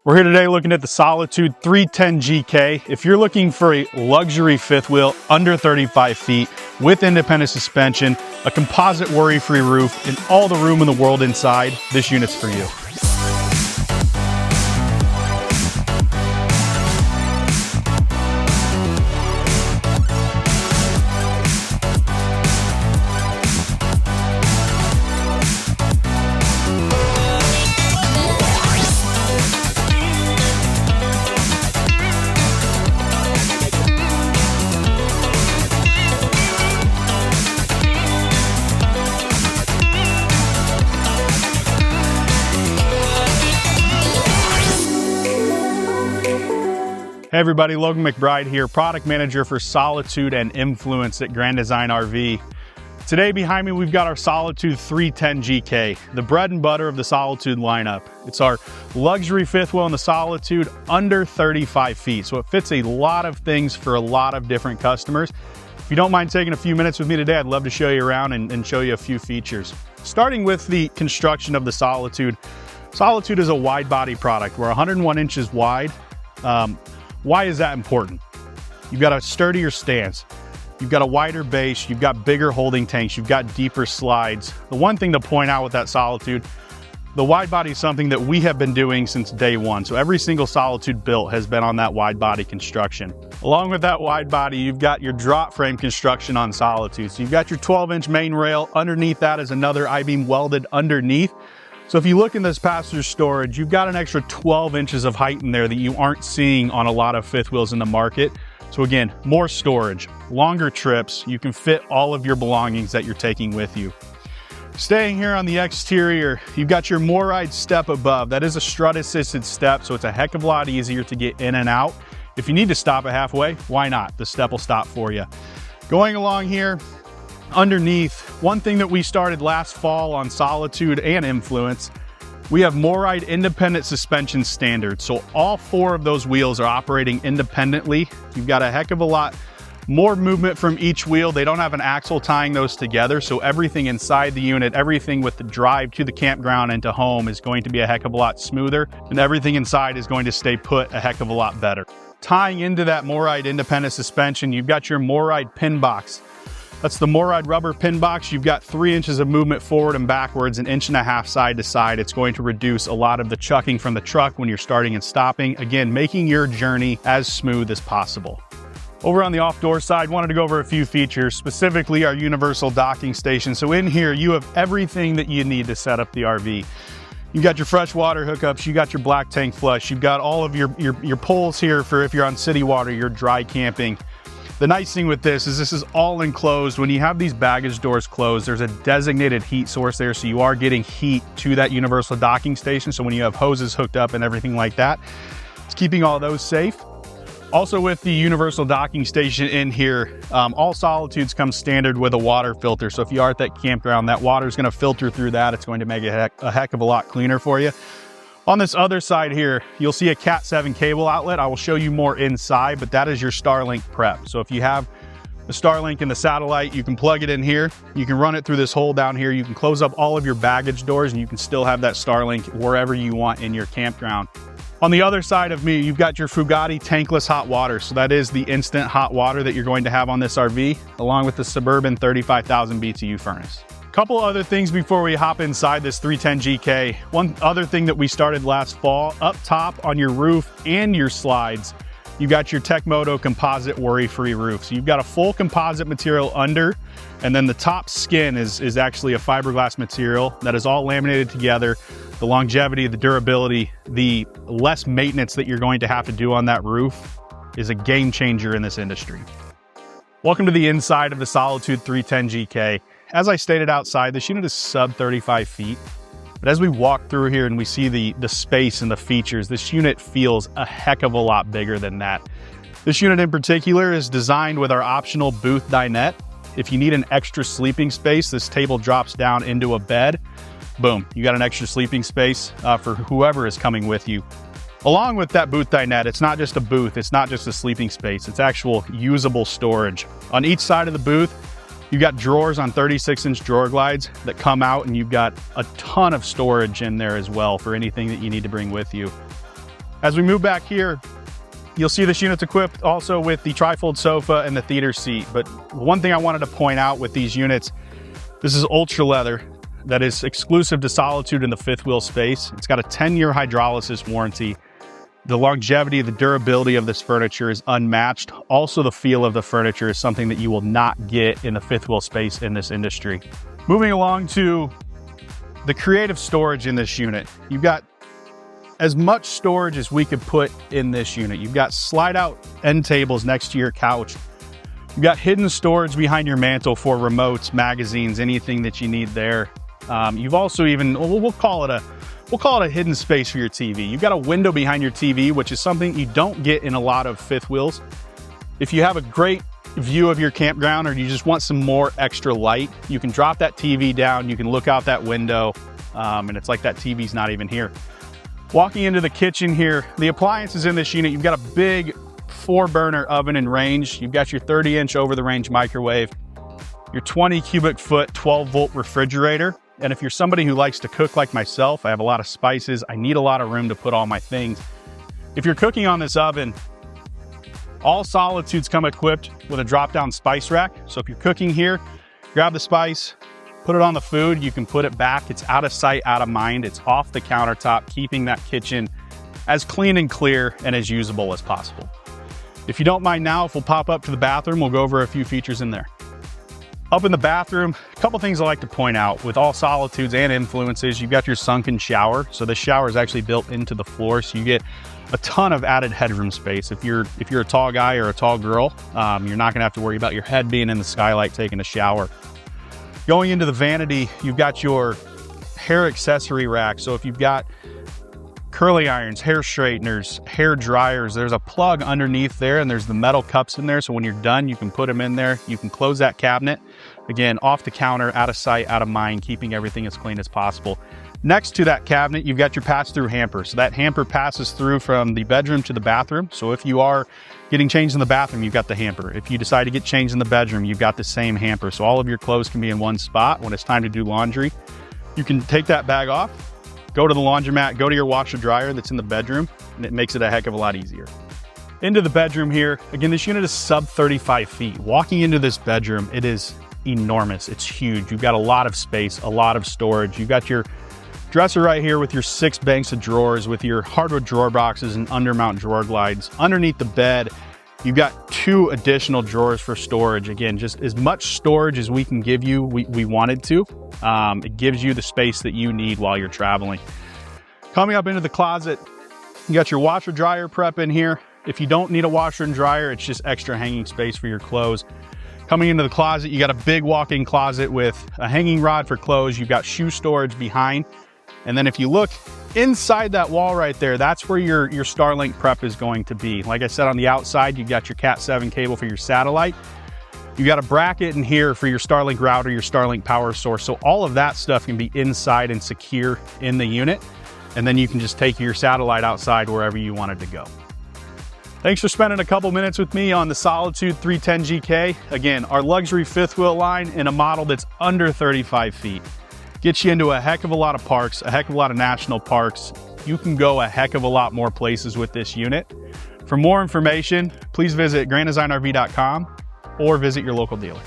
We're here today looking at the Solitude 310GK. If you're looking for a luxury fifth wheel under 35 feet with independent suspension, a composite worry-free roof, and all the room in the world inside, this unit's for you. Hey everybody, Logan McBride here, product manager for Solitude and Influence at Grand Design RV. Today behind me we've got our Solitude 310GK, the bread and butter of the Solitude lineup. It's our luxury fifth wheel in the Solitude under 35 feet, so it fits a lot of things for a lot of different customers. If you don't mind taking a few minutes with me today, I'd love to show you around and show you a few features. Starting with the construction of the Solitude. Solitude is a wide body product. We're 101 inches wide. Why is that important? You've got a sturdier stance, you've got a wider base, you've got bigger holding tanks, you've got deeper slides. The one thing to point out with that Solitude, the wide body is something that we have been doing since day one. So every single Solitude built has been on that wide body construction. Along with that wide body, you've got your drop frame construction on Solitude. So you've got your 12-inch main rail. Underneath that is another I-beam welded underneath. So if you look in this passenger storage, you've got an extra 12 inches of height in there that you aren't seeing on a lot of fifth wheels in the market. So again, more storage, longer trips, you can fit all of your belongings that you're taking with you. Staying here on the exterior, you've got your MORryde step above. That is a strut assisted step, so it's a heck of a lot easier to get in and out. If you need to stop it halfway, why not? The step will stop for you. Going along here, underneath, one thing that we started last fall on Solitude and Influence, we have MORryde Independent Suspension standard. So all four of those wheels are operating independently. You've got a heck of a lot more movement from each wheel. They don't have an axle tying those together. So everything inside the unit, everything with the drive to the campground and to home is going to be a heck of a lot smoother, and everything inside is going to stay put a heck of a lot better. Tying into that MORryde Independent Suspension, you've got your MORryde pin box. That's the MORryde rubber pin box. You've got 3 inches of movement forward and backwards, 1.5 inches side to side. It's going to reduce a lot of the chucking from the truck when you're starting and stopping. Again, making your journey as smooth as possible. Over on the off-door side, wanted to go over a few features, specifically our universal docking station. So in here, you have everything that you need to set up the RV. You got your freshwater hookups, you got your black tank flush, you've got all of your poles here for if you're on city water, you're dry camping. The nice thing with this is all enclosed. When you have these baggage doors closed, there's a designated heat source there, so you are getting heat to that universal docking station. So when you have hoses hooked up and everything like that, it's keeping all those safe. Also with the universal docking station in here, all Solitudes come standard with a water filter. So if you are at that campground, that water is going to filter through that. It's going to make it a heck of a lot cleaner for you. On this other side here, you'll see a Cat 7 cable outlet. I will show you more inside, but that is your Starlink prep. So if you have the Starlink and the satellite, you can plug it in here. You can run it through this hole down here. You can close up all of your baggage doors and you can still have that Starlink wherever you want in your campground. On the other side of me, you've got your Fugatti tankless hot water. So that is the instant hot water that you're going to have on this RV, along with the Suburban 35,000 BTU furnace. Couple other things before we hop inside this 310GK. One other thing that we started last fall, up top on your roof and your slides, you've got your Tecmoto composite worry-free roof. So you've got a full composite material under, and then the top skin is actually a fiberglass material that is all laminated together. The longevity, the durability, the less maintenance that you're going to have to do on that roof is a game changer in this industry. Welcome to the inside of the Solitude 310GK. As I stated outside, this unit is sub 35 feet, but as we walk through here and we see the space and the features, this unit feels a heck of a lot bigger than that. This unit in particular is designed with our optional booth dinette. If you need an extra sleeping space, this table drops down into a bed. Boom, you got an extra sleeping space for whoever is coming with you. Along with that booth dinette, it's not just a booth, it's not just a sleeping space, it's actual usable storage. On each side of the booth, you've got drawers on 36-inch drawer glides that come out, and you've got a ton of storage in there as well for anything that you need to bring with you. As we move back here, you'll see this unit's equipped also with the trifold sofa and the theater seat. But one thing I wanted to point out with these units, this is ultra leather that is exclusive to Solitude in the fifth wheel space. It's got a 10-year hydrolysis warranty. The longevity, the durability of this furniture is unmatched. Also, the feel of the furniture is something that you will not get in the fifth wheel space in this industry. Moving along to the creative storage in this unit. You've got as much storage as we could put in this unit. You've got slide out end tables next to your couch. You've got hidden storage behind your mantle for remotes, magazines, anything that you need there. You've also even, we'll call it a hidden space for your TV. You've got a window behind your TV, which is something you don't get in a lot of fifth wheels. If you have a great view of your campground or you just want some more extra light, you can drop that TV down, you can look out that window, and it's like that TV's not even here. Walking into the kitchen here, the appliances in this unit, you've got a big 4-burner oven and range. You've got your 30-inch over-the-range microwave, your 20 cubic foot 12-volt refrigerator. And if you're somebody who likes to cook like myself, I have a lot of spices, I need a lot of room to put all my things. If you're cooking on this oven, all Solitudes come equipped with a drop-down spice rack. So if you're cooking here, grab the spice, put it on the food, you can put it back. It's out of sight, out of mind. It's off the countertop, keeping that kitchen as clean and clear and as usable as possible. If you don't mind now, if we'll pop up to the bathroom, we'll go over a few features in there. Up in the bathroom, a couple things I like to point out. With all Solitudes and Influences, you've got your sunken shower. So the shower is actually built into the floor, so you get a ton of added headroom space. If you're a tall guy or a tall girl, you're not gonna have to worry about your head being in the skylight taking a shower. Going into the vanity, you've got your hair accessory rack. So if you've got curling irons, hair straighteners, hair dryers, there's a plug underneath there and there's the metal cups in there. So when you're done, you can put them in there. You can close that cabinet. Again, off the counter, out of sight, out of mind, keeping everything as clean as possible. Next to that cabinet, you've got your pass-through hamper. So that hamper passes through from the bedroom to the bathroom. So if you are getting changed in the bathroom, you've got the hamper. If you decide to get changed in the bedroom, you've got the same hamper. So all of your clothes can be in one spot. When it's time to do laundry, you can take that bag off, go to the laundromat, go to your washer dryer that's in the bedroom, and it makes it a heck of a lot easier. Into the bedroom here, again, this unit is sub 35 feet. Walking into this bedroom, it is enormous. It's huge. You've got a lot of space, a lot of storage. You've got your dresser right here with your 6 banks of drawers with your hardwood drawer boxes and undermount drawer glides. Underneath the bed, you've got 2 additional drawers for storage. Again, just as much storage as we can give you, we wanted to. It gives you the space that you need while you're traveling. Coming up into the closet, you got your washer dryer prep in here. If you don't need a washer and dryer, it's just extra hanging space for your clothes. Coming into the closet, you got a big walk-in closet with a hanging rod for clothes. You've got shoe storage behind. And then if you look inside that wall right there, that's where your Starlink prep is going to be. Like I said, on the outside, you've got your Cat 7 cable for your satellite. You got a bracket in here for your Starlink router, your Starlink power source. So all of that stuff can be inside and secure in the unit. And then you can just take your satellite outside wherever you wanted to go. Thanks for spending a couple minutes with me on the Solitude 310GK. Again, our luxury fifth wheel line in a model that's under 35 feet. Gets you into a heck of a lot of parks, a heck of a lot of national parks. You can go a heck of a lot more places with this unit. For more information, please visit granddesignrv.com or visit your local dealer.